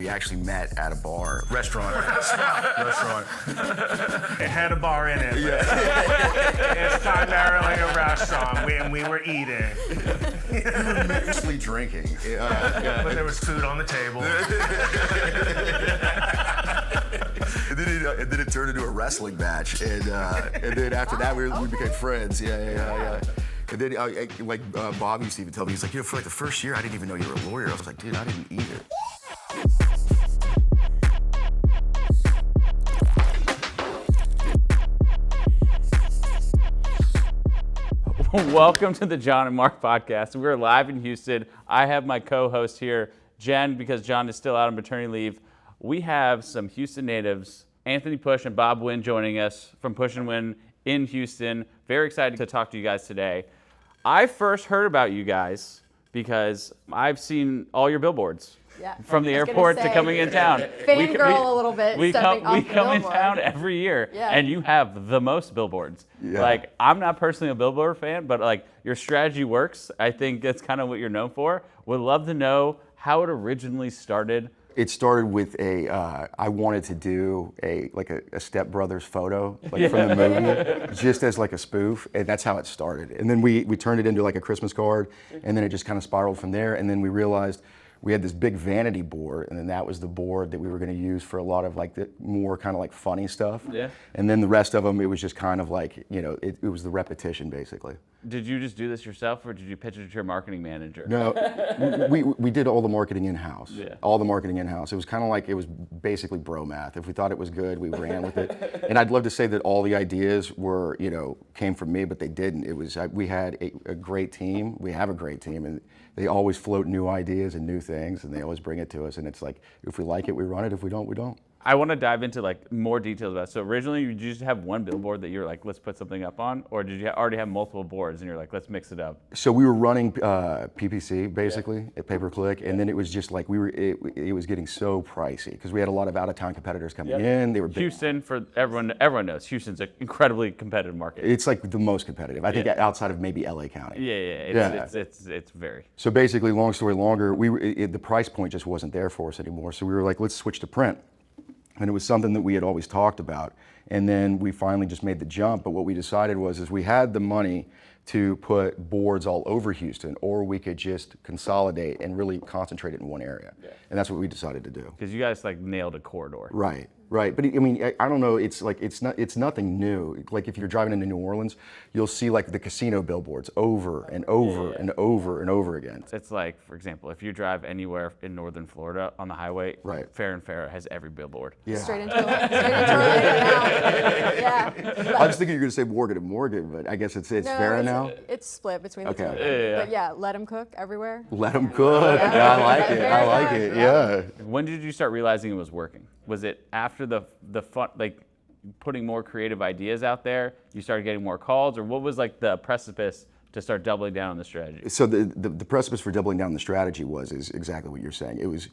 we actually met at a bar. Restaurant. It had a bar in it. It's primarily a restaurant, and we were eating. We were mostly drinking. But there was food on the table. And then it turned into a wrestling match, and then after that we became friends. Yeah. And then like Bob used to even tell me, he's like, for like the first year I didn't even know you were a lawyer. I was like, dude, I didn't either. Welcome to the Jon and Marc podcast. We're live in Houston. I have my co-host here, Jen, because Jon is still out on maternity leave. We have some Houston natives, Anthony Pusch and Bob Wynne, joining us from Pusch Wynne in Houston. Very excited to talk to you guys today. I first heard about you guys because I've seen all your billboards. Yeah, from the airport to coming in town. Fangirl a little bit. We come in billboard. town every year, and you have the most billboards. Yeah. Like, I'm not personally a billboard fan, but like your strategy works. I think that's kind of what you're known for. Would love to know how it originally started. It started with I wanted to do a Step Brothers photo, like from the movie, just as like a spoof, and that's how it started. And then we turned it into like a Christmas card, and then it just kind of spiraled from there. And then we realized we had this big vanity board, and then that was the board that we were going to use for a lot of like the more kind of like funny stuff. Yeah. And then the rest of them, it was just kind of like, it was the repetition basically. Did you just do this yourself, or did you pitch it to your marketing manager? No, we did all the marketing in-house. Yeah. All the marketing in-house. It was kind of like, it was basically bro math. If we thought it was good, we ran with it. And I'd love to say that all the ideas were, came from me, but they didn't. It was, we had a great team. We have a great team, and they always float new ideas and new things, and they always bring it to us. And it's like, if we like it, we run it. If we don't, we don't. I want to dive into like more details about it. So originally, did you just have one billboard that you were like, let's put something up on, or did you already have multiple boards and you're like, let's mix it up? So we were running PPC basically at pay-per-click, and then it was just like it was getting so pricey because we had a lot of out-of-town competitors coming in. They were big. Houston, for everyone knows, Houston's an incredibly competitive market. It's like the most competitive. I think outside of maybe LA County. It's very. So basically, long story longer, the price point just wasn't there for us anymore. So we were like, let's switch to print. And it was something that we had always talked about. And then we finally just made the jump. But what we decided was we had the money to put boards all over Houston, or we could just consolidate and really concentrate it in one area. Yeah. And that's what we decided to do. Because you guys like nailed a corridor. Right. But I mean, I don't know. It's like it's nothing new. Like if you're driving into New Orleans, you'll see like the casino billboards over and over and over and over again. It's like, for example, if you drive anywhere in northern Florida on the highway, Fair and Fair has every billboard. Yeah. Straight into Orlando now. Yeah. I was thinking you were going to say Morgan and Morgan, but I guess it's Farrah now. It's split between the two. Yeah. But yeah, let them cook everywhere. Let them cook. Yeah, I like it. I like it. Yeah. When did you start realizing it was working? Was it after the fun, like putting more creative ideas out there, you started getting more calls, or what was like the precipice to start doubling down on the strategy? So the precipice for doubling down the strategy is exactly what you're saying. It was,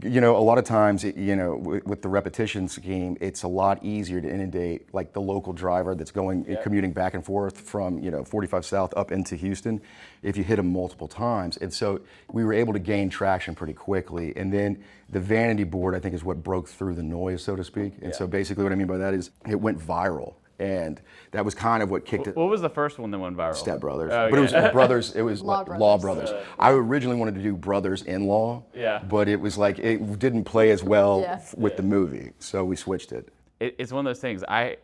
a lot of times, with the repetition scheme, it's a lot easier to inundate like the local driver that's commuting back and forth from 45 South up into Houston, if you hit them multiple times. And so we were able to gain traction pretty quickly. And then the vanity board, I think, is what broke through the noise, so to speak. And so basically what I mean by that is it went viral. And that was kind of what kicked it. What was the first one that went viral? Step Brothers. But it was brothers. It was Law Brothers. I originally wanted to do Brothers-in-Law. Yeah. But it was like it didn't play as well with the movie, so we switched it. It's one of those things. I'm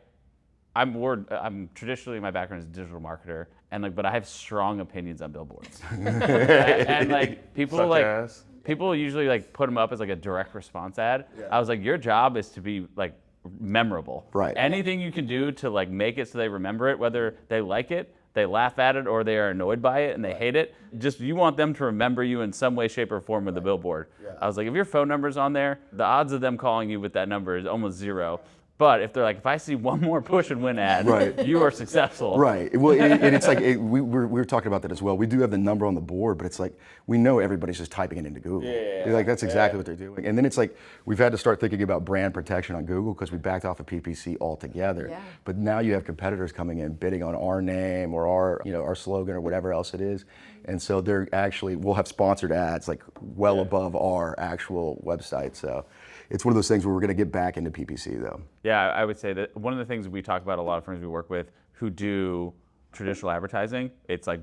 traditionally, my background is a digital marketer, and but I have strong opinions on billboards. and like people usually like put them up as like a direct response ad. Yeah. I was like, your job is to be like memorable. Right. Anything you can do to like make it so they remember it, whether they like it, they laugh at it, or they are annoyed by it and they hate it. Just you want them to remember you in some way, shape, or form with the billboard. Yeah. I was like, if your phone number's on there, the odds of them calling you with that number is almost zero. But if they're like, if I see one more Pusch Wynne ad, Right. you are successful. Right. Well, and it's like we were talking about that as well. We do have the number on the board, but it's like we know everybody's just typing it into Google. Like that's exactly what they're doing. And then it's like we've had to start thinking about brand protection on Google because we backed off of PPC altogether. Yeah. But now you have competitors coming in bidding on our name or our slogan or whatever else it is. And so we'll have sponsored ads like well above our actual website. So it's one of those things where we're going to get back into PPC though. Yeah, I would say that one of the things we talk about a lot of firms we work with who do traditional advertising, it's like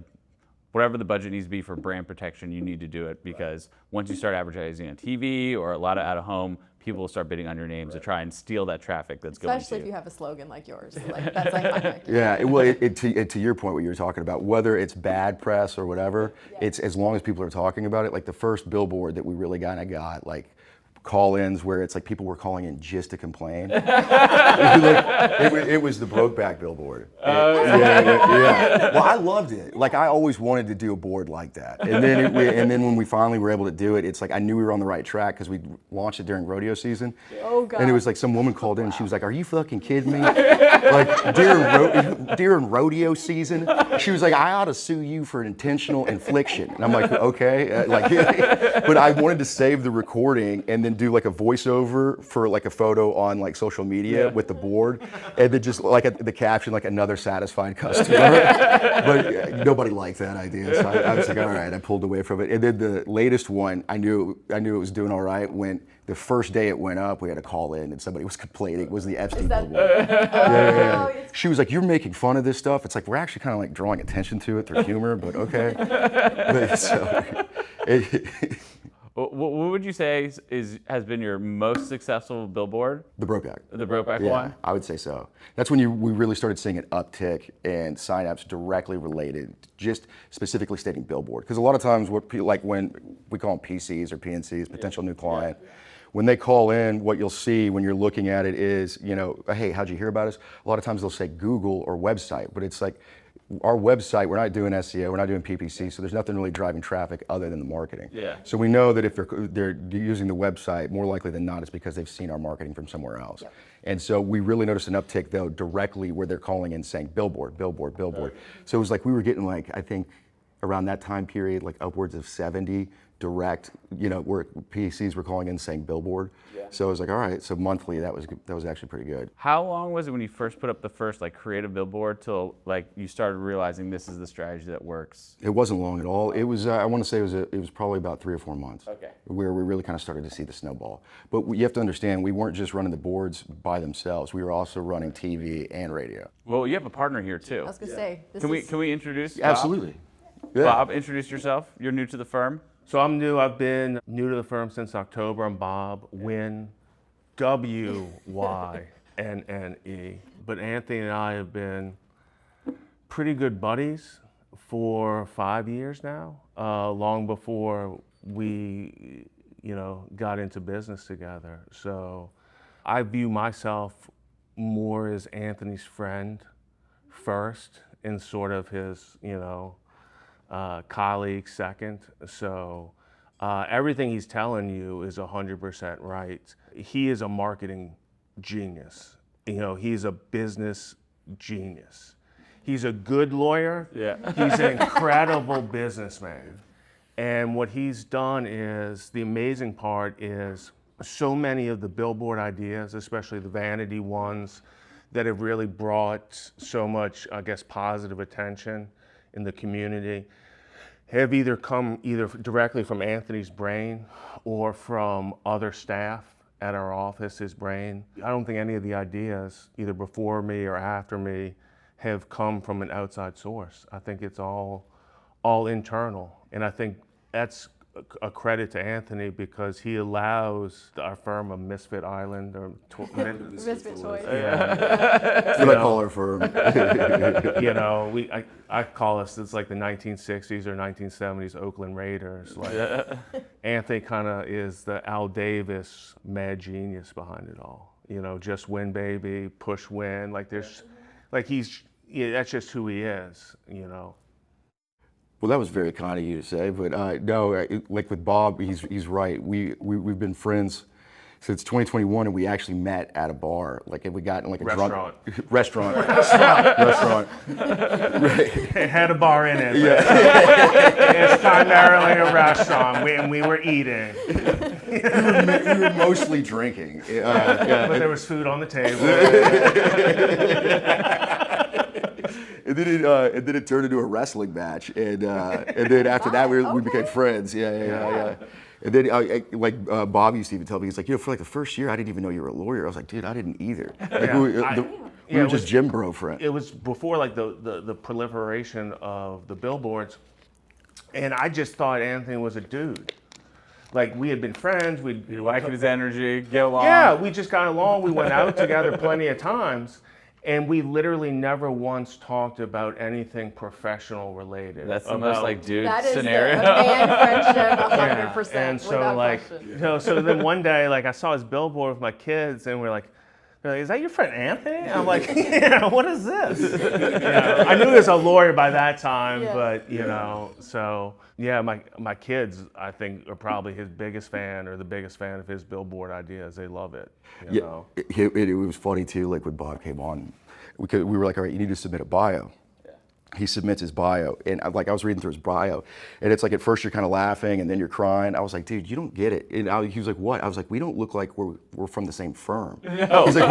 whatever the budget needs to be for brand protection, you need to do it because once you start advertising on TV or a lot of out of home, people will start bidding on your names to try and steal that traffic that's going to Especially you. if you have a slogan like yours. Like, that's iconic. Yeah, well, to your point, what you were talking about, whether it's bad press or whatever, it's as long as people are talking about it. Like the first billboard that we really kind of got, like call-ins where it's like people were calling in just to complain. It was the Brokeback billboard. Yeah. Well, I loved it. Like I always wanted to do a board like that, and then when we finally were able to do it, it's like I knew we were on the right track because we launched it during rodeo season. Oh God. And it was like some woman called in and she was like, "Are you fucking kidding me? Like during rodeo season?" She was like, "I ought to sue you for intentional infliction." And I'm like, "Okay." But I wanted to save the recording and then do like a voiceover for like a photo on like social media with the board, and then just like the caption like another satisfied customer. But nobody liked that idea, so I was like, all right, I pulled away from it. And then the latest one, I knew it was doing all right when the first day it went up, we had to call in and somebody was complaining. It was the Epstein billboard. Yeah. She was like, "You're making fun of this stuff." It's like we're actually kind of like drawing attention to it through humor, but okay. But so, What would you say has been your most successful billboard? the Brokeback. The Brokeback Yeah, one? I would say so. That's when we really started seeing an uptick in signups directly related, just specifically stating Billboard. Because a lot of times, when we call them PCs or PNCs, potential new client, when they call in, what you'll see when you're looking at it is, "Hey, how'd you hear about us?" A lot of times they'll say Google or website, but it's like our website, we're not doing SEO, we're not doing PPC, so there's nothing really driving traffic other than the marketing. Yeah. So we know that if they're using the website, more likely than not, it's because they've seen our marketing from somewhere else. Yep. And so we really noticed an uptick though directly where they're calling in saying Billboard, Billboard, Billboard. So it was like we were getting like, I think around that time period, like upwards of 70 direct, where PCs were calling in saying Billboard. Yeah. So I was like, all right, so monthly, that was actually pretty good. How long was it when you first put up the first like creative billboard till like you started realizing this is the strategy that works? It wasn't long at all. It was, I want to say it was probably about 3 or 4 months. Okay. Where we really kind of started to see the snowball. But you have to understand, we weren't just running the boards by themselves. We were also running TV and radio. Well, you have a partner here too. I was gonna say. Can we introduce Bob? Absolutely. Yeah. Bob, introduce yourself. You're new to the firm. So I'm new. I've been new to the firm since October. I'm Bob Wynne, Wynne. But Anthony and I have been pretty good buddies for 5 years now, long before we, got into business together. So I view myself more as Anthony's friend first and sort of his, colleague second. So everything he's telling you is 100% right. He is a marketing genius. He's a business genius. He's a good lawyer. Yeah. He's an incredible businessman. And what he's done is, the amazing part is, so many of the billboard ideas, especially the vanity ones, that have really brought so much, positive attention in the community, have either come directly from Anthony's brain or from other staff at our office, his brain. I don't think any of the ideas, either before me or after me, have come from an outside source. I think it's all internal. And I think that's a credit to Anthony because he allows our firm a misfit island or Misfit toys. That's what I call our firm. I call us, it's like the 1960s or 1970s Oakland Raiders. Like Anthony kind of is the Al Davis mad genius behind it all. Just win, baby, Pusch Wynne. That's just who he is. Well, that was very kind of you to say, but no, like with Bob, he's right. We've been friends since 2021, and we actually met at a bar, like, and we got in like a Restaurant. restaurant. It had a bar in it. It's primarily a restaurant, and we were eating. We were mostly drinking. But there was food on the table. And then it turned into a wrestling match, and then after that we became friends. Yeah. And then Bob used to even tell me, he's like, for like the first year I didn't even know you were a lawyer. I was like, dude, I didn't either. Like, we were just gym bro friends. It was before like the proliferation of the Billboards, and I just thought Anthony was a dude. Like, we had been friends. You liking his energy, get along. Yeah, we just got along. We went out together plenty of times. And we literally never once talked about anything professional related. That's the most like dude That is scenario. a man friendship, 100%. And so without like, question. so then one day, like, I saw his billboard with my kids, and they're like, is that your friend Anthony? I'm like, yeah, what is this? I knew he was a lawyer by that time, Yeah. but so yeah, my kids, I think, are probably his biggest fan or the biggest fan of his billboard ideas. They love it. You know? It was funny too, like when Bob came on, we were like, all right, you need to submit a bio. He submits his bio, and I was reading through his bio, and it's like at first you're kind of laughing, and then you're crying. I was like, dude, you don't get it. And he was like, what? I was like, we don't look like we're from the same firm. No. He's like,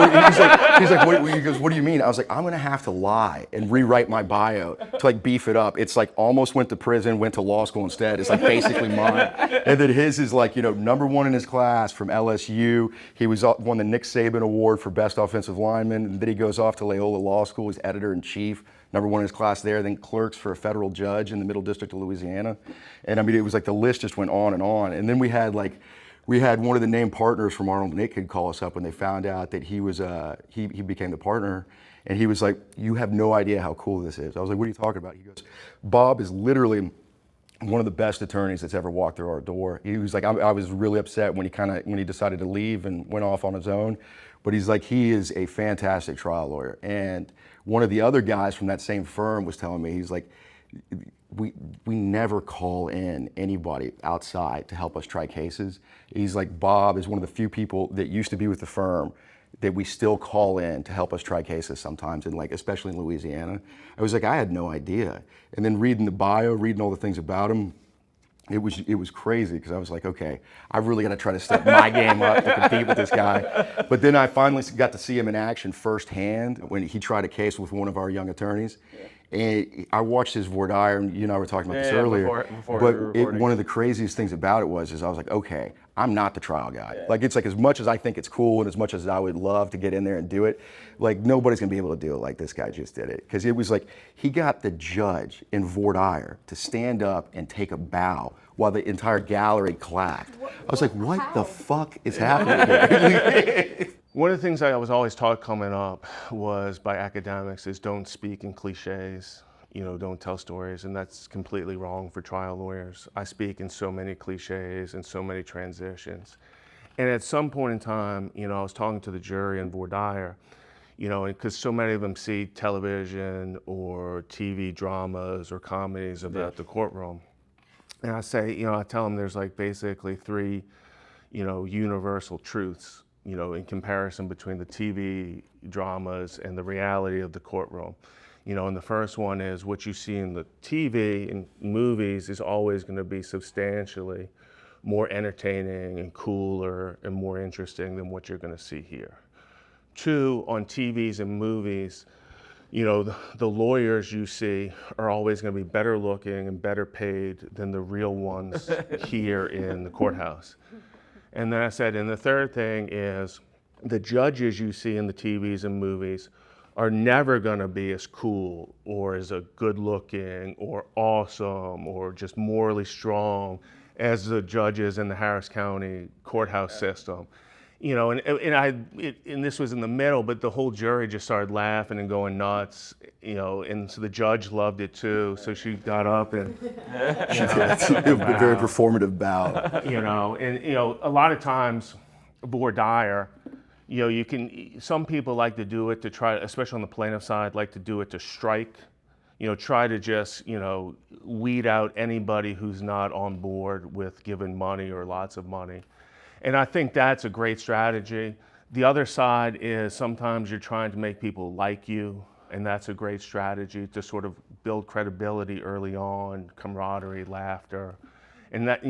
what, he goes, what do you mean? I was like, I'm gonna have to lie and rewrite my bio to like beef it up. It's like almost went to prison, went to law school instead. It's like basically mine. And then his is like, #1 in his class from LSU. He won the Nick Saban Award for best offensive lineman, and then he goes off to Loyola Law School. He's editor-in-chief. #1 in his class there, then clerks for a federal judge in the Middle District of Louisiana. And I mean, it was like the list just went on. And then we had one of the named partners from Arnold and Nick call us up when they found out that he was, he became the partner. And he was like, you have no idea how cool this is. I was like, what are you talking about? He goes, Bob is literally one of the best attorneys that's ever walked through our door. He was like, I was really upset when he decided to leave and went off on his own. But he's like, he is a fantastic trial lawyer. And one of the other guys from that same firm was telling me, he's like, we never call in anybody outside to help us try cases. He's like, Bob is one of the few people that used to be with the firm that we still call in to help us try cases sometimes, and like, especially in Louisiana. I was like, I had no idea. And then reading the bio, reading all the things about him, it was crazy, because I was like, okay, I've really got to try to step my game up to compete with this guy. But then I finally got to see him in action firsthand when he tried a case with one of our young attorneys. And I watched his voir dire, and you and I were talking about this earlier. Before but one of the craziest things about it was I was like, okay, I'm not the trial guy. Yeah. Like, it's like, as much as I think it's cool and as much as I would love to get in there and do it, like, nobody's gonna be able to do it like this guy just did it. Because it was like, he got the judge in voir dire to stand up and take a bow while the entire gallery clapped. I was like, what the fuck is happening here? One of the things I was always taught coming up was by academics is don't speak in cliches, don't tell stories, and that's completely wrong for trial lawyers. I speak in so many cliches and so many transitions. And at some point in time, I was talking to the jury in voir dire, because so many of them see television or TV dramas or comedies about the courtroom. And I say, I tell them there's like basically three, universal truths, in comparison between the TV dramas and the reality of the courtroom. And the first one is what you see in the TV and movies is always going to be substantially more entertaining and cooler and more interesting than what you're going to see here. Two, on TVs and movies, the lawyers you see are always going to be better looking and better paid than the real ones here in the courthouse. And then I said, and the third thing is the judges you see in the TVs and movies are never going to be as cool or as a good looking or awesome or just morally strong as the judges in the Harris County courthouse system. And this was in the middle, but the whole jury just started laughing and going nuts, and so the judge loved it too. So she got up and She did. A very performative bow. A lot of times, voir dire, some people like to do it to try, especially on the plaintiff side, like to do it to strike, try to just, weed out anybody who's not on board with giving money or lots of money. And I think that's a great strategy. The other side is sometimes you're trying to make people like you, and that's a great strategy to sort of build credibility early on, camaraderie, laughter. And that,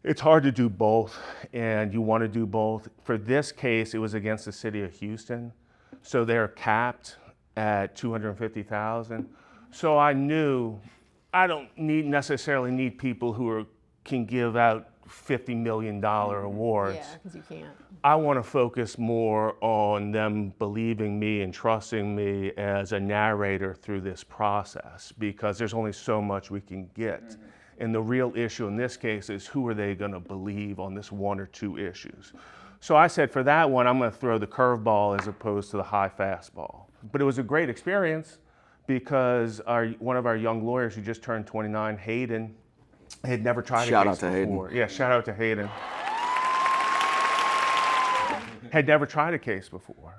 it's hard to do both, and you want to do both. For this case, it was against the city of Houston, so they're capped at $250,000. So I knew I don't necessarily need people who can give out $50 million awards. Yeah, because you can't. I want to focus more on them believing me and trusting me as a narrator through this process, because there's only so much we can get. And the real issue in this case is, who are they going to believe on this one or two issues? So I said, for that one, I'm going to throw the curveball as opposed to the high fastball. But it was a great experience because one of our young lawyers who just turned 29, Hayden, had never tried a case before. Yeah, shout out to Hayden. Had never tried a case before.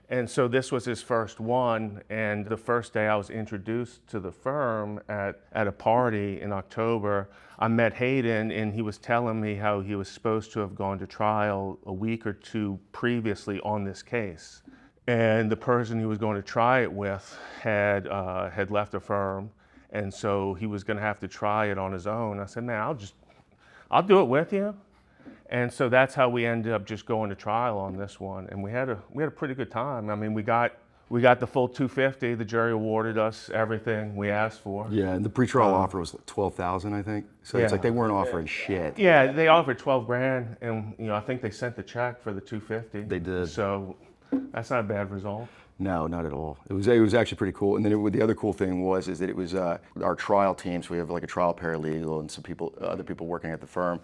And so this was his first one, and the first day I was introduced to the firm at a party in October, I met Hayden, and he was telling me how he was supposed to have gone to trial a week or two previously on this case. And the person he was going to try it with had left the firm, and so he was going to have to try it on his own. I said, man, I'll do it with you. And so that's how we ended up just going to trial on this one, and we had a pretty good time. I mean, we got the full $250. The jury awarded us everything we asked for. Yeah, and the pretrial offer was like $12,000, I think. So it's Yeah. like they weren't offering shit. Yeah, they offered $12,000, and I think they sent the check for the $250. They did. So that's not a bad result. No, not at all. It was actually pretty cool. And then the other cool thing is that it was our trial team. So we have like a trial paralegal and some other people working at the firm.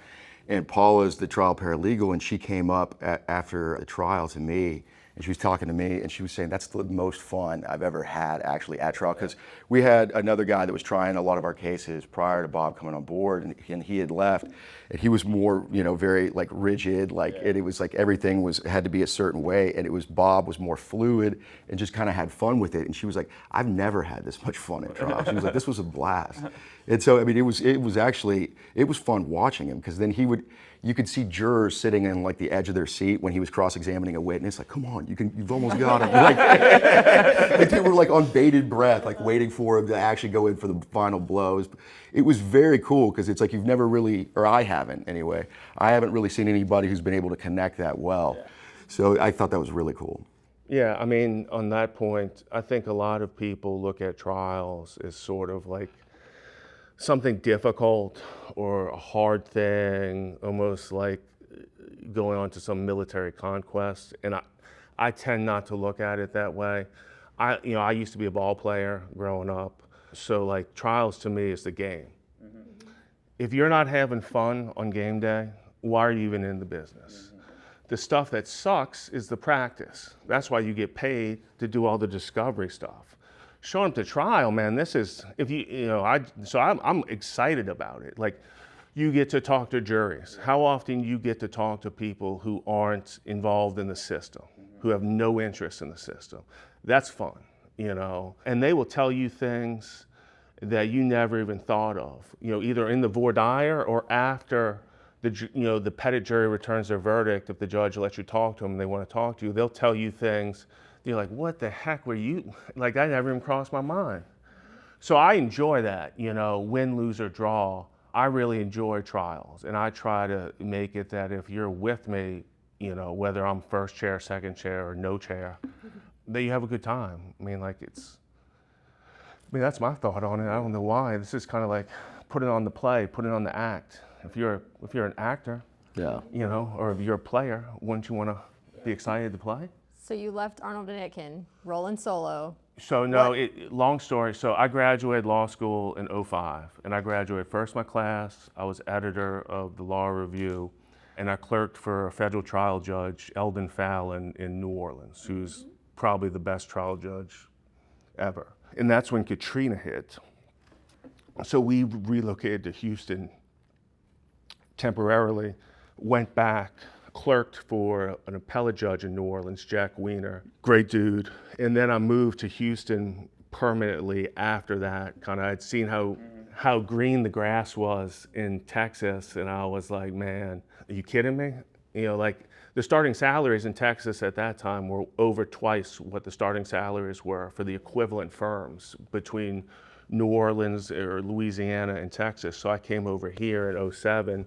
And Paula's the trial paralegal, and she came up after the trial to me, and she was talking to me, and she was saying that's the most fun I've ever had actually at trial, because we had another guy that was trying a lot of our cases prior to Bob coming on board, and he had left, and he was more, very like rigid, and it was like everything had to be a certain way, and Bob was more fluid and just kind of had fun with it. And she was like, I've never had this much fun at trial. She was like, this was a blast. And so, I mean, it was fun watching him, because then you could see jurors sitting in like the edge of their seat when he was cross-examining a witness, like, come on, you've almost got him. Like they were like on bated breath, like waiting for him to actually go in for the final blows. It was very cool, because it's like you've never really, or I haven't anyway, I haven't really seen anybody who's been able to connect that well. Yeah. So I thought that was really cool. Yeah, I mean, on that point, I think a lot of people look at trials as sort of like something difficult or a hard thing, almost like going on to some military conquest. And I tend not to look at it that way. I used to be a ball player growing up, so like trials to me is the game. Mm-hmm. If you're not having fun on game day, why are you even in the business? Mm-hmm. The stuff that sucks is the practice. That's why you get paid to do all the discovery stuff. Showing up to trial, man, this is, I'm excited about it. Like, you get to talk to juries. How often you get to talk to people who aren't involved in the system, who have no interest in the system. That's fun, and they will tell you things that you never even thought of, either in the voir dire or after the petit jury returns their verdict. If the judge lets you talk to them and they want to talk to you, they'll tell you things. You're like, what the heck were you, like, that never even crossed my mind. So I enjoy that, win, lose, or draw. I really enjoy trials, and I try to make it that if you're with me, whether I'm first chair, second chair, or no chair, that you have a good time. I mean, that's my thought on it. I don't know why. This is kind of like put it on the play, put it on the act. If you're an actor, yeah, or if you're a player, wouldn't you want to be excited to play? So you left Arnold and Aitken, rolling solo. So no, long story. So I graduated law school in 2005, and I graduated first my class. I was editor of the Law Review, and I clerked for a federal trial judge, Eldon Fallon, in New Orleans, who's probably the best trial judge ever. And that's when Katrina hit. So we relocated to Houston temporarily, went back, clerked for an appellate judge in New Orleans, Jack Weiner, great dude. And then I moved to Houston permanently after that. I'd seen how green the grass was in Texas, and I was like, man, are you kidding me? Like the starting salaries in Texas at that time were over twice what the starting salaries were for the equivalent firms between New Orleans or Louisiana and Texas. So I came over here in '07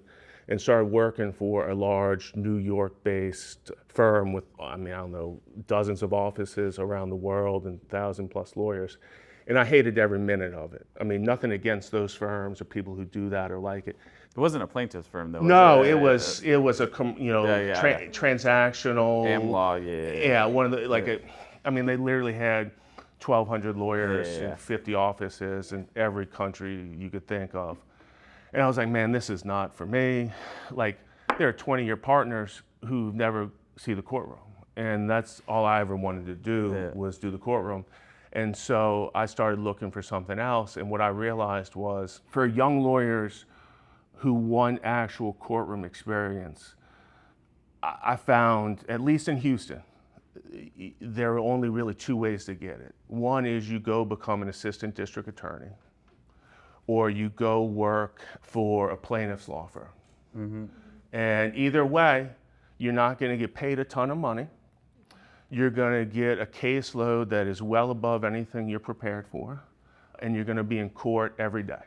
and started working for a large New York-based firm with, I don't know, dozens of offices around the world and 1,000+ lawyers. And I hated every minute of it. Nothing against those firms or people who do that or like it. It wasn't a plaintiff's firm, though. No, it? it was a transactional. Am law, Yeah, one of the they literally had 1,200 lawyers and 50 offices in every country you could think of. And I was like, man, this is not for me. Like, there are 20-year partners who never see the courtroom, and that's all I ever wanted to do was do the courtroom. And so I started looking for something else, and what I realized was for young lawyers who want actual courtroom experience, I found, at least in Houston, there are only really two ways to get it. One is you go become an assistant district attorney, or you go work for a plaintiff's law firm. Mm-hmm. And either way, you're not going to get paid a ton of money. You're going to get a caseload that is well above anything you're prepared for, and you're going to be in court every day.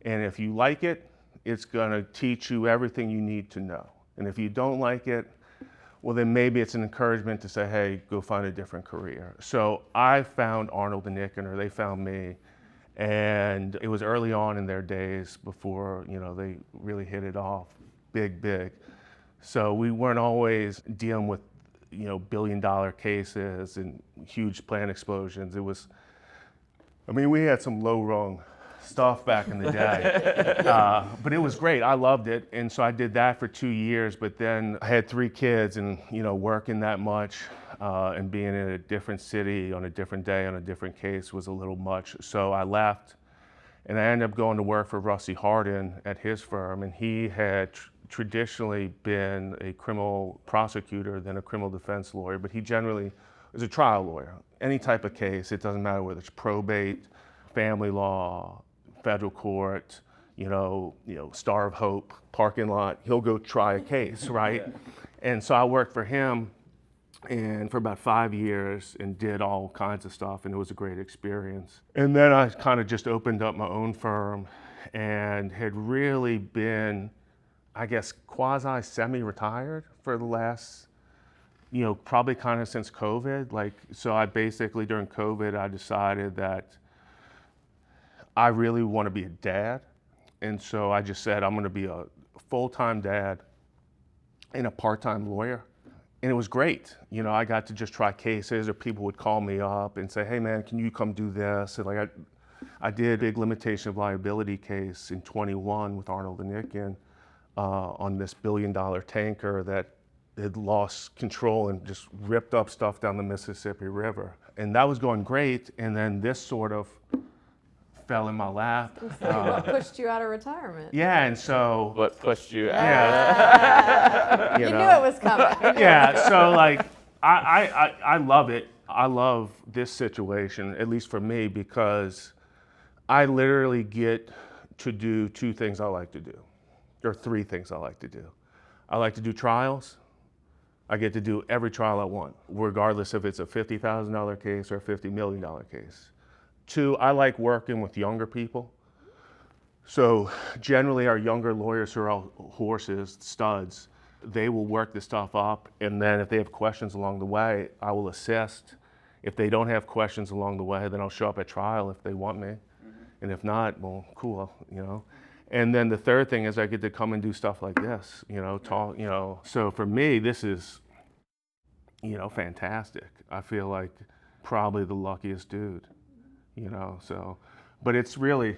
And if you like it, it's going to teach you everything you need to know. And if you don't like it, well, then maybe it's an encouragement to say, hey, go find a different career. So I found Arnold and Nick, or they found me. And it was early on in their days before, they really hit it off big. So we weren't always dealing with, billion-dollar cases and huge plan explosions. It was, we had some low-rung stuff back in the day, but it was great. I loved it, and so I did that for 2 years. But then I had 3 kids, and working that much and being in a different city on a different day on a different case was a little much. So I left, and I ended up going to work for Rusty Hardin at his firm, and he had traditionally been a criminal prosecutor, then a criminal defense lawyer, but he generally was a trial lawyer. Any type of case, it doesn't matter whether it's probate, family law, federal court, Star of Hope, parking lot, he'll go try a case, right? And so I worked for him and for about 5 years and did all kinds of stuff, and it was a great experience. And then I kind of just opened up my own firm and had really been, I guess, quasi semi-retired for the last, probably kind of since COVID. So I basically, during COVID, I decided that I really want to be a dad. And so I just said, I'm going to be a full-time dad and a part-time lawyer. And it was great. I got to just try cases, or people would call me up and say, hey man, can you come do this? And I did a big limitation of liability case in 21 with Arnold and Nick on this billion-dollar tanker that had lost control and just ripped up stuff down the Mississippi River. And that was going great, and then this sort of fell in my lap. What pushed you out of retirement? Yeah, and so... What pushed you out? Yeah. You knew it was coming. Yeah, so I love it. I love this situation, at least for me, because I literally get to do 2 things I like to do. There are 3 things I like to do. I like to do trials. I get to do every trial I want, regardless if it's a $50,000 case or a $50 million case. 2, I like working with younger people. So generally our younger lawyers who are all horses, studs, they will work this stuff up, and then if they have questions along the way, I will assist. If they don't have questions along the way, then I'll show up at trial if they want me. And if not, well, cool, And then the 3rd thing is I get to come and do stuff like this, talk, So for me, this is, fantastic. I feel like probably the luckiest dude, so, but it's really.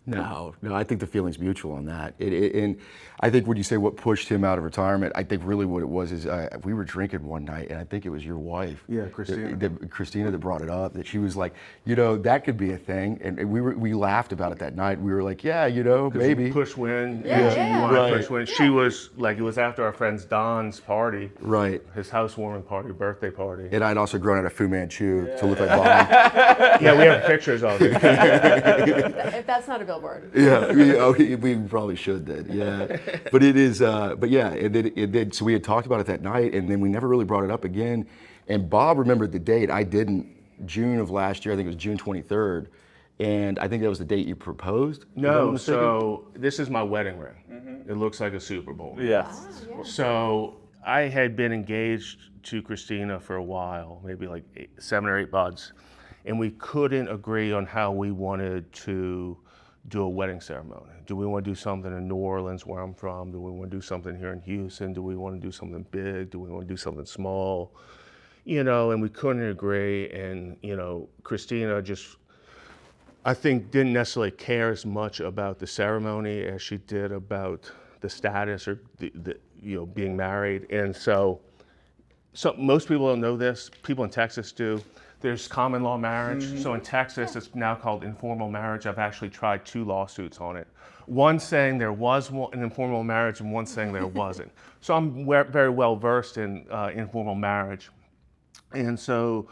No, I think the feeling's mutual on that. And I think when you say what pushed him out of retirement, I think really what it was is we were drinking one night, and I think it was your wife, Christina, that brought it up. That she was like, that could be a thing, and we laughed about it that night. We were like, yeah, maybe. Pusch Wynne, Right. Pusch Wynne. She was like, it was after our friend's Don's party, right? His housewarming party, birthday party. And I'd also grown out a Fu Manchu to look like Bob. Yeah, we have pictures of it. If that's not a Billboard. Yeah, we probably should then. Yeah, but it is. But yeah, it did. So we had talked about it that night, and then we never really brought it up again. And Bob remembered the date. I didn't. June of last year. I think it was June 23rd, and I think that was the date you proposed. No, so this is my wedding ring. It looks like a Super Bowl. Yes. So I had been engaged to Christina for a while, maybe like 7 or 8 months, and we couldn't agree on how we wanted to do a wedding ceremony. Do we want to do something in New Orleans, where I'm from? Do we want to do something here in Houston? Do we want to do something big? Do we want to do something small? And we couldn't agree, and Christina just, I think, didn't necessarily care as much about the ceremony as she did about the status or the being married. And so most people don't know this. People in Texas do. There's common law marriage. So in Texas, it's now called informal marriage. I've actually tried 2 lawsuits on it. One saying there was an informal marriage, and one saying there wasn't. So I'm very well versed in informal marriage. And so,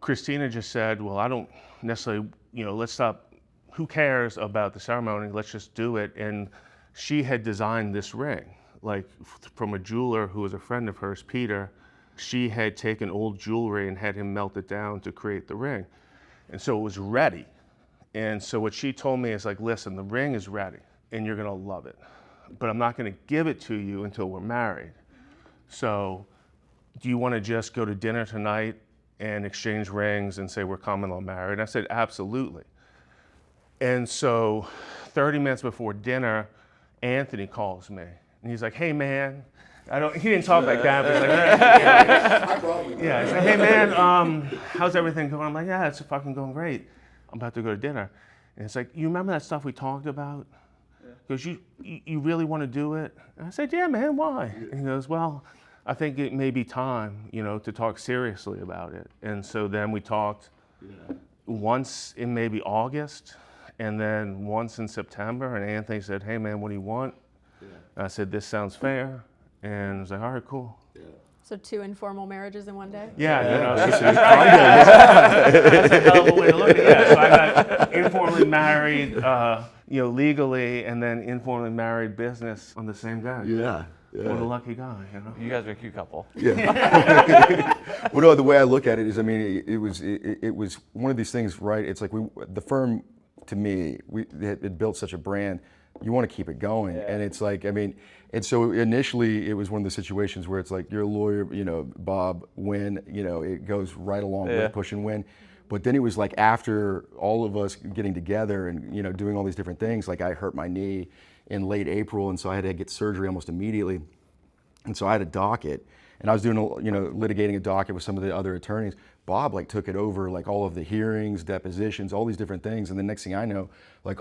Christina just said, well, I don't necessarily, let's stop. Who cares about the ceremony? Let's just do it. And she had designed this ring, like from a jeweler who was a friend of hers, Peter. She had taken old jewelry and had him melt it down to create the ring. And so it was ready. And so what she told me is like, listen, the ring is ready and you're gonna love it, but I'm not gonna give it to you until we're married. So do you wanna just go to dinner tonight and exchange rings and say we're common law married? And I said, absolutely. And so 30 minutes before dinner, Anthony calls me and he's like, hey man, he didn't talk like that, but he's like, yeah, he's like, hey man, how's everything going? I'm like, yeah, it's fucking going great. I'm about to go to dinner. And it's like, you remember that stuff we talked about? Because you really want to do it? And I said, yeah, man, why? And he goes, well, I think it may be time, to talk seriously about it. And so then we talked once in maybe August, and then once in September, and Anthony said, hey man, what do you want? And I said, this sounds fair. And I was like, all right, cool. So 2 informal marriages in one day? Yeah, that's a hell of a way to look at it. Yeah, so I got informally married, legally, and then informally married business on the same day. Yeah. What a lucky guy, You guys are a cute couple. Yeah. Well, no, the way I look at it is, I mean, it was one of these things, right? It's like the firm, to me, it built such a brand. You want to keep it going, and it's like, I mean, and so initially it was one of the situations where it's like, you're a lawyer, Bob Wynne, it goes right along with Pusch Wynne. But then it was like, after all of us getting together and doing all these different things, like I hurt my knee in late April, and so I had to get surgery almost immediately, and so I had a docket, and I was doing litigating a docket with some of the other attorneys. Bob took it over, all of the hearings, depositions, all these different things, and the next thing I know,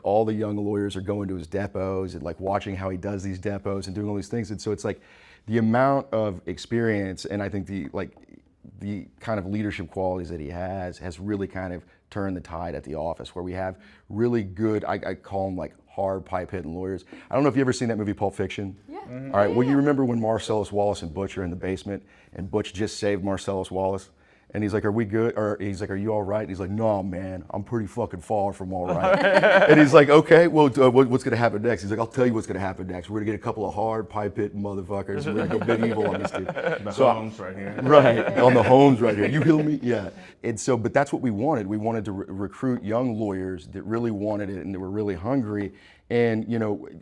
all the young lawyers are going to his depots and watching how he does these depots and doing all these things. And so it's like the amount of experience, and I think the kind of leadership qualities that he has really kind of turned the tide at the office, where we have really good, I call them hard pipe hitting lawyers. I don't know if you ever seen that movie Pulp Fiction. Yeah. All right. Well, you remember when Marcellus Wallace and Butch are in the basement, and Butch just saved Marcellus Wallace? And he's like, are we good? Or he's like, are you all right? And he's like, no, man, I'm pretty fucking far from all right. And he's like, okay, well, what's going to happen next? He's like, I'll tell you what's going to happen next. We're going to get a couple of hard pipe hitting motherfuckers. We're going to go medieval on this dude. The homes right here. Right, on the homes right here. You heal me? Yeah. And so, but that's what we wanted. We wanted to recruit young lawyers that really wanted it and that were really hungry. And,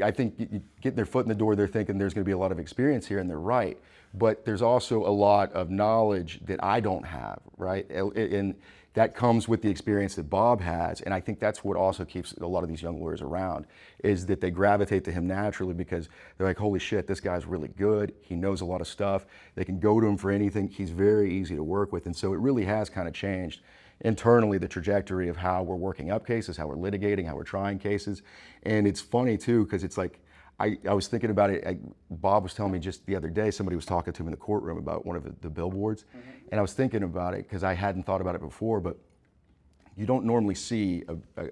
I think you get their foot in the door, they're thinking there's going to be a lot of experience here, and they're right. But there's also a lot of knowledge that I don't have, right? And that comes with the experience that Bob has. And I think that's what also keeps a lot of these young lawyers around, is that they gravitate to him naturally because they're like, holy shit, this guy's really good. He knows a lot of stuff. They can go to him for anything. He's very easy to work with. And so it really has kind of changed internally the trajectory of how we're working up cases, how we're litigating, how we're trying cases. And it's funny too, because it's like, I was thinking about it. Bob was telling me just the other day, somebody was talking to him in the courtroom about one of the Billboards. And I was thinking about it because I hadn't thought about it before, but You don't normally see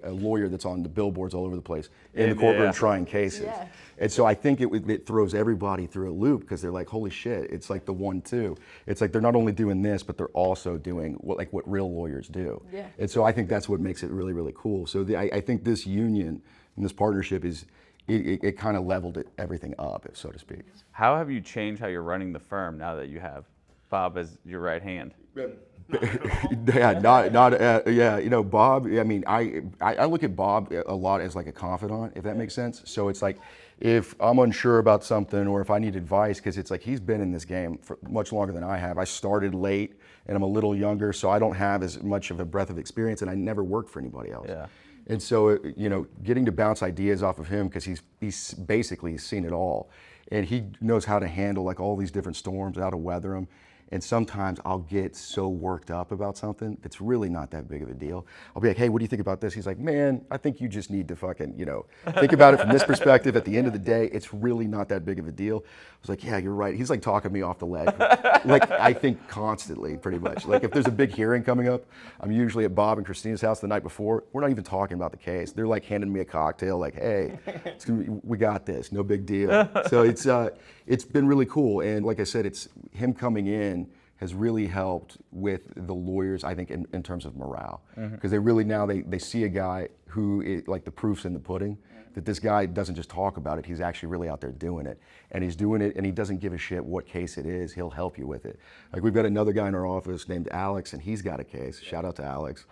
a lawyer that's on the billboards all over the place in the courtroom trying cases. Yeah. And so I think it throws everybody through a loop because they're like, holy shit, it's like the 1-2. It's like they're not only doing this, but they're also doing what real lawyers do. Yeah. And so I think that's what makes it really, really cool. So I think this union and this partnership it kind of leveled everything up, so to speak. How have you changed how you're running the firm now that you have Bob as your right hand? Yeah, you know, Bob, I mean, I look at Bob a lot as like a confidant, if that makes sense. So it's like, if I'm unsure about something or if I need advice, because it's like he's been in this game for much longer than I have. I started late and I'm a little younger, so I don't have as much of a breadth of experience, and I never worked for anybody else. Yeah. And so, you know, getting to bounce ideas off of him, because he's basically seen it all, and he knows how to handle like all these different storms, how to weather them. And sometimes I'll get so worked up about something that's really not that big of a deal. I'll be like, hey, what do you think about this? He's like, man, I think you just need to fucking, you know, think about it from this perspective. At the end of the day, it's really not that big of a deal. I was like, yeah, you're right. He's like talking me off the ledge. Like, I think constantly, pretty much. Like, if there's a big hearing coming up, I'm usually at Bob and Christina's house the night before. We're not even talking about the case. They're like handing me a cocktail, like, hey, we got this, no big deal. So it's been really cool. And like I said, it's him coming in has really helped with the lawyers, I think, in terms of morale. Because they really now, they see a guy who, like the proof's in the pudding, that this guy doesn't just talk about it, he's actually really out there doing it. And he's doing it, and he doesn't give a shit what case it is, he'll help you with it. Like, we've got another guy in our office named Alex, and he's got a case. Shout out to Alex.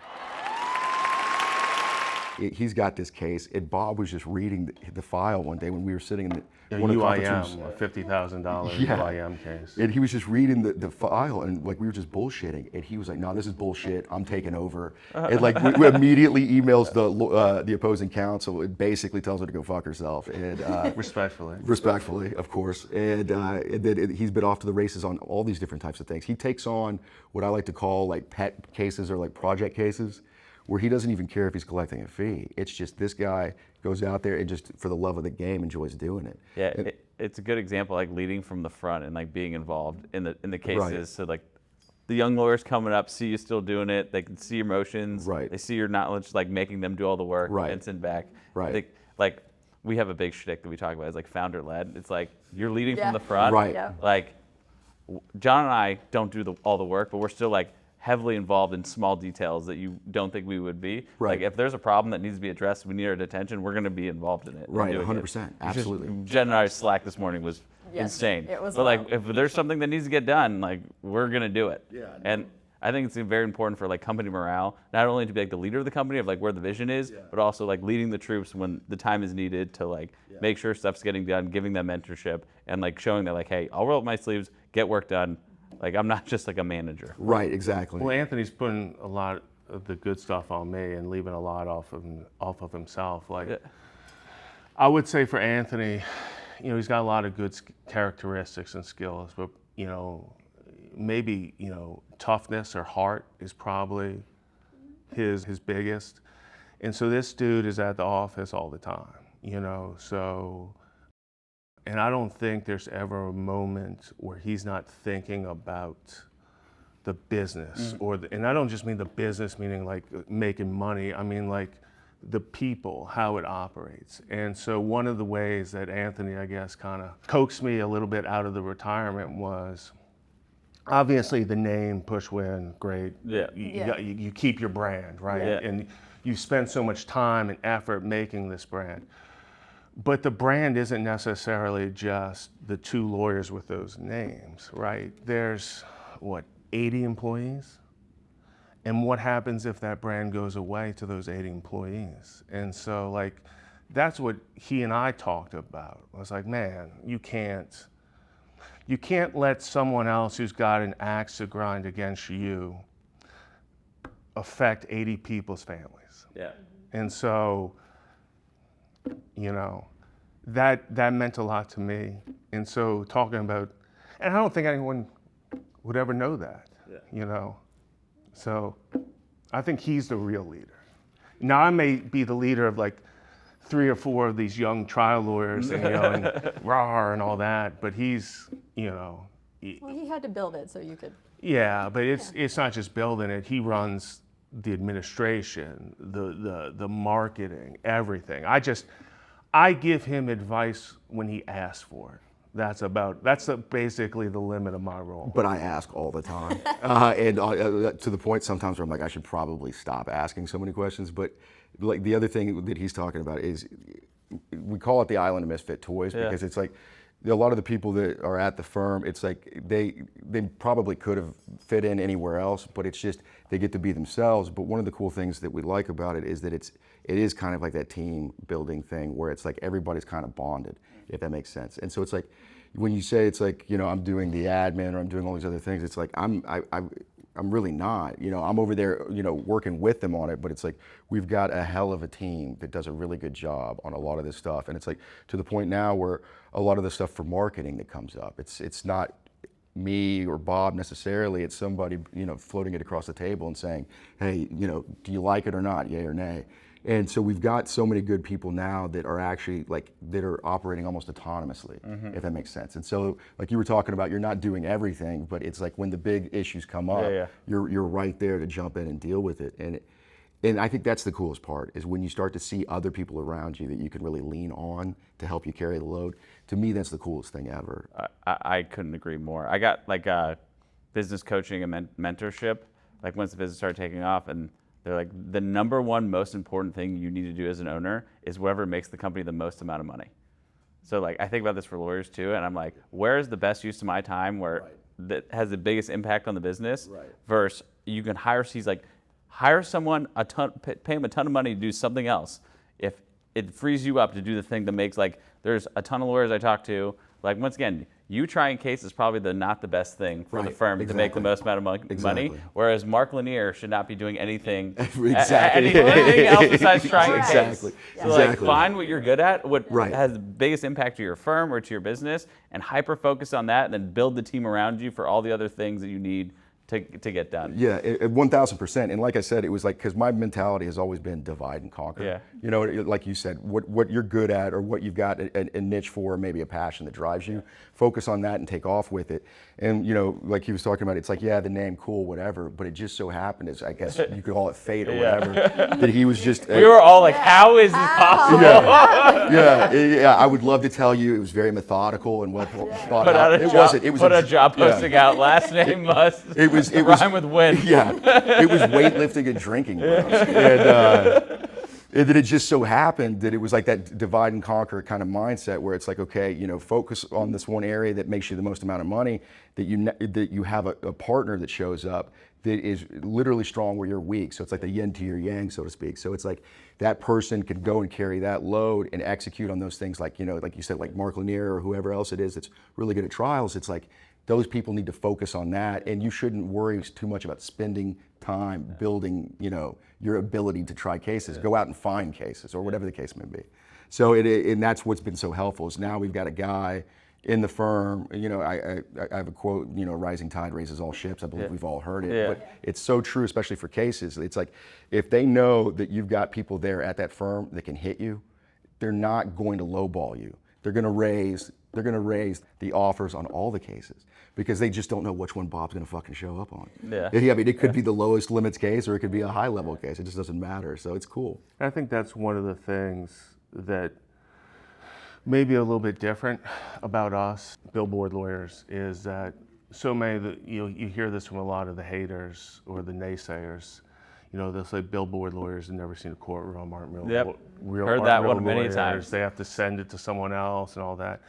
He's got this case, and Bob was just reading the file one day when we were sitting in one of the conference rooms. A $50,000 UIM case. And he was just reading the file, and like we were just bullshitting, and he was like, "No, this is bullshit. I'm taking over." And like we immediately emails the opposing counsel. It basically tells her to go fuck herself. And respectfully, of course. And then he's been off to the races on all these different types of things. He takes on what I like to call like pet cases or like project cases, where he doesn't even care if he's collecting a fee. It's just this guy goes out there and just for the love of the game enjoys doing it. Yeah, it's a good example, like leading from the front and like being involved in the cases. Right. So like the young lawyers coming up see you still doing it. They can see your motions. Right. They see your knowledge, like making them do all the work. Right. And send back. Right. Like we have a big shtick that we talk about. It's like founder led. It's like you're leading from the front. Right. Yeah. Like John and I don't do all the work, but we're still like heavily involved in small details that you don't think we would be. Right. Like if there's a problem that needs to be addressed, we need our attention, we're going to be involved in it. Right, 100%, absolutely. Jen and I's Slack this morning was insane. It was but like wild. if there's something that needs to get done, like we're going to do it. Yeah, and I think it's very important for like company morale, not only to be like the leader of the company of like where the vision is, but also like leading the troops when the time is needed to like make sure stuff's getting done, giving them mentorship, and like showing that like, hey, I'll roll up my sleeves, get work done. Like I'm not just like a manager. Right, exactly. Well, Anthony's putting a lot of the good stuff on me and leaving a lot off of himself. Like, I would say for Anthony, you know, he's got a lot of good characteristics and skills, but you know, maybe toughness or heart is probably his biggest. And so this dude is at the office all the time, you know. So. And I don't think there's ever a moment where he's not thinking about the business and I don't just mean the business meaning like making money. I mean like the people, how it operates. And so one of the ways that Anthony, I guess, kind of coaxed me a little bit out of the retirement was obviously the name Pusch Wynne, great. Yeah. You keep your brand, right? Yeah. And you spend so much time and effort making this brand. But the brand isn't necessarily just the two lawyers with those names, right? There's, 80 employees? And what happens if that brand goes away to those 80 employees? And so, like, that's what he and I talked about. I was like, man, you can't let someone else who's got an axe to grind against you affect 80 people's families. Yeah. And so, that meant a lot to me. And so talking about, and I don't think anyone would ever know that, So I think he's the real leader. Now I may be the leader of like 3 or 4 of these young trial lawyers and, and Voir and all that, but he's, Well, he had to build it so you could. Yeah, but it's not just building it. He runs the administration, the marketing, everything. I give him advice when he asks for it. That's basically the limit of my role. But I ask all the time, and to the point sometimes where I'm like, I should probably stop asking so many questions. But like the other thing that he's talking about is, we call it the island of misfit toys, because it's like a lot of the people that are at the firm, it's like they probably could have fit in anywhere else, but it's just they get to be themselves. But one of the cool things that we like about it is that it is kind of like that team building thing where it's like everybody's kind of bonded, if that makes sense. And so it's like when you say it's like, I'm doing the admin or I'm doing all these other things, it's like I'm really not. I'm over there, working with them on it, but it's like we've got a hell of a team that does a really good job on a lot of this stuff. And it's like to the point now where a lot of the stuff for marketing that comes up, it's not me or Bob necessarily, it's somebody, floating it across the table and saying, hey, do you like it or not, yay or nay? And so we've got so many good people now that are actually that are operating almost autonomously, if that makes sense. And so like you were talking about, you're not doing everything, but it's like when the big issues come up, you're right there to jump in and deal with it. And I think that's the coolest part, is when you start to see other people around you that you can really lean on to help you carry the load. To me, that's the coolest thing ever. I couldn't agree more. I got business coaching and mentorship, once the business started taking off, and they're like, the number one most important thing you need to do as an owner is whoever makes the company the most amount of money. So I think about this for lawyers too, and I'm like, where is the best use of my time where that has the biggest impact on the business versus you can hire someone pay them a ton of money to do something else. If it frees you up to do the thing that makes, there's a ton of lawyers I talk to, once again, you trying case is probably not the best thing for the firm to make the most amount of money, whereas Marc Lanier should not be doing anything, anything else besides trying case. So find what you're good at, what has the biggest impact to your firm or to your business, and hyper focus on that, and then build the team around you for all the other things that you need to get done. Yeah, 1,000%. And like I said, it was because my mentality has always been divide and conquer. Yeah. Like you said, what you're good at or what you've got a niche for, or maybe a passion that drives you, focus on that and take off with it. And like he was talking about, it's like, the name, cool, whatever, but it just so happened, as I guess you could call it fate or whatever, that he was just... We were all like, how is this possible? Yeah, I would love to tell you it was very methodical and what thought out. It wasn't. It was a job posting out. Last name must. It was rhyme with Wynne. Yeah, it was weightlifting and drinking, bros. And then it just so happened that it was like that divide and conquer kind of mindset where it's like, okay, focus on this one area that makes you the most amount of money, that you have a partner that shows up that is literally strong where you're weak. So it's like the yin to your yang, so to speak. So it's like that person can go and carry that load and execute on those things, like you said, like Marc Lanier or whoever else it is that's really good at trials. It's like those people need to focus on that, and you shouldn't worry too much about spending time building, your ability to try cases. Go out and find cases, or whatever the case may be. So and that's what's been so helpful, is now we've got a guy in the firm. I have a quote, rising tide raises all ships. I believe we've all heard it, but it's so true, especially for cases. It's like, if they know that you've got people there at that firm that can hit you, they're not going to lowball you. They're going to raise the offers on all the cases, because they just don't know which one Bob's going to fucking show up on. I mean, it could be the lowest limits case, or it could be a high level case. It just doesn't matter. So it's cool. I think that's one of the things that may be a little bit different about us Billboard lawyers, is that so many you hear this from a lot of the haters or the naysayers. They'll say Billboard lawyers have never seen a courtroom, aren't real Heard that real one many lawyers. times. They have to send it to someone else and all that.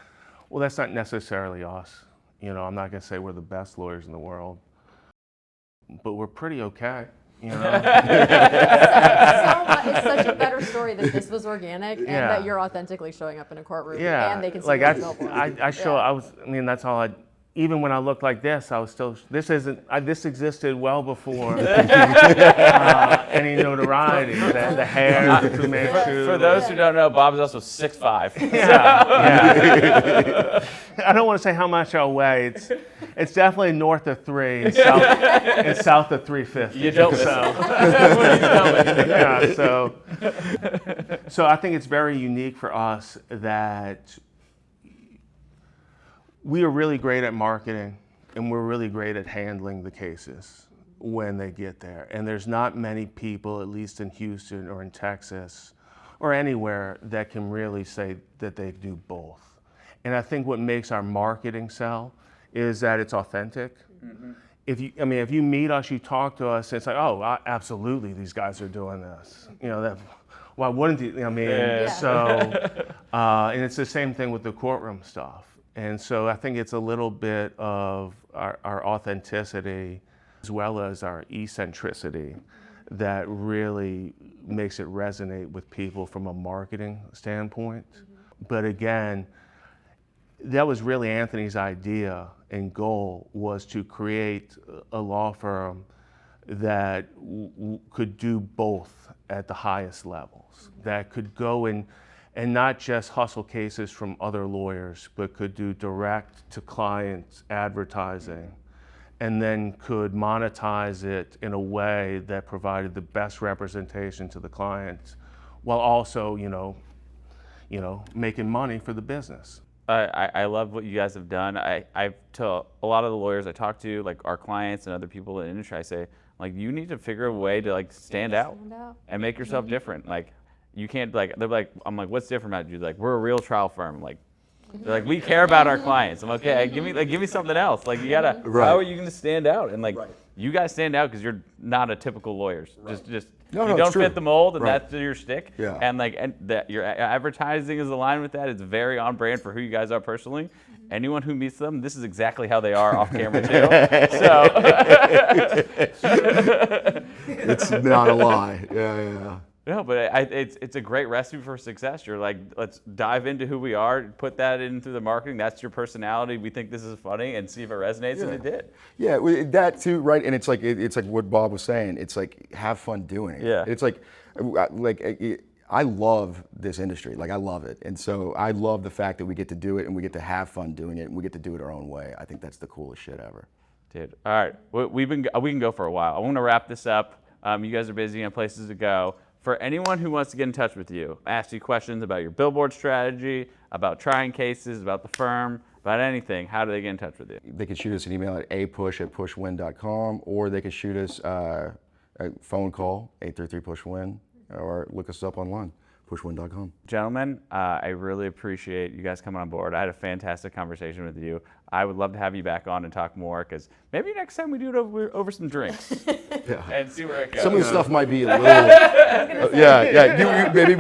Well, that's not necessarily us. I'm not going to say we're the best lawyers in the world, but we're pretty okay. It's such a better story that this was organic and that you're authentically showing up in a courtroom and they can see you on Billboard. That's all even when I looked like this, I was still, this existed well before any notoriety. The hair, the Manchu. For those who don't know, Bob is also 6'5". I don't want to say how much I'll weigh. It's definitely north of 3 and south of 350. You don't So I think it's very unique for us that we are really great at marketing, and we're really great at handling the cases. when they get there. And there's not many people, at least in Houston or in Texas or anywhere, that can really say that they do both. And I think what makes our marketing sell is that it's authentic. Mm-hmm. If you meet us, you talk to us, it's like, oh, absolutely, these guys are doing this. Why wouldn't you? So, and it's the same thing with the courtroom stuff. And so I think it's a little bit of our authenticity as well as our eccentricity that really makes it resonate with people from a marketing standpoint. Mm-hmm. But again, that was really Anthony's idea and goal, was to create a law firm that could do both at the highest levels, that could go in and not just hustle cases from other lawyers, but could do direct to clients advertising, and then could monetize it in a way that provided the best representation to the clients, while also, making money for the business. I love what you guys have done. I've told a lot of the lawyers I talk to, like our clients and other people in the industry, I say, like, you need to figure a way to like stand out and make yourself different. Like, you can't, like, they're like, I'm like, what's different about you? Like, we're a real trial firm. Like, they're like, we care about our clients. I'm like, okay, give me something else. Like, you gotta, how are you gonna stand out? And like, you guys stand out because you're not a typical lawyer. Just you don't fit the mold, and that's your shtick. Yeah. And like, and that your advertising is aligned with that. It's very on brand for who you guys are personally. Anyone who meets them, this is exactly how they are off camera too. So it's not a lie. Yeah. No, but it's a great recipe for success. You're like, let's dive into who we are, put that into the marketing. That's your personality. We think this is funny, and see if it resonates. And it did. Yeah, that too, right? And it's like what Bob was saying. It's like, have fun doing it. Yeah. It's like I love this industry. Like, I love it, and so I love the fact that we get to do it and we get to have fun doing it and we get to do it our own way. I think that's the coolest shit ever. Dude, all right, we can go for a while. I want to wrap this up. You guys are busy and places to go. For anyone who wants to get in touch with you, ask you questions about your Billboard strategy, about trying cases, about the firm, about anything, how do they get in touch with you? They can shoot us an email at apush@pushwynne.com, or they can shoot us a phone call, 833-PUSH-WYNNE, or look us up online, pushwynne.com. Gentlemen, I really appreciate you guys coming on board. I had a fantastic conversation with you. I would love to have you back on and talk more, because maybe next time we do it over some drinks. And see where it goes. Some of the stuff might be a little. Maybe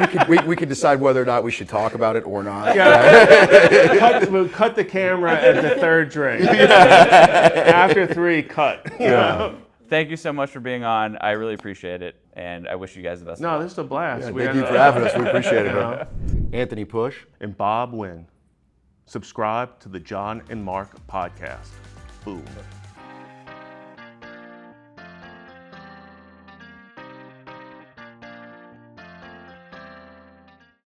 we could decide whether or not we should talk about it or not. Yeah. We'll cut the camera at the third drink. After 3, cut. Yeah. Thank you so much for being on. I really appreciate it, and I wish you guys the best. No, this is a blast. Yeah, thank you for having us. We appreciate it. Anthony Pusch and Bob Wynne. Subscribe to the Jon and Marc podcast. Boom.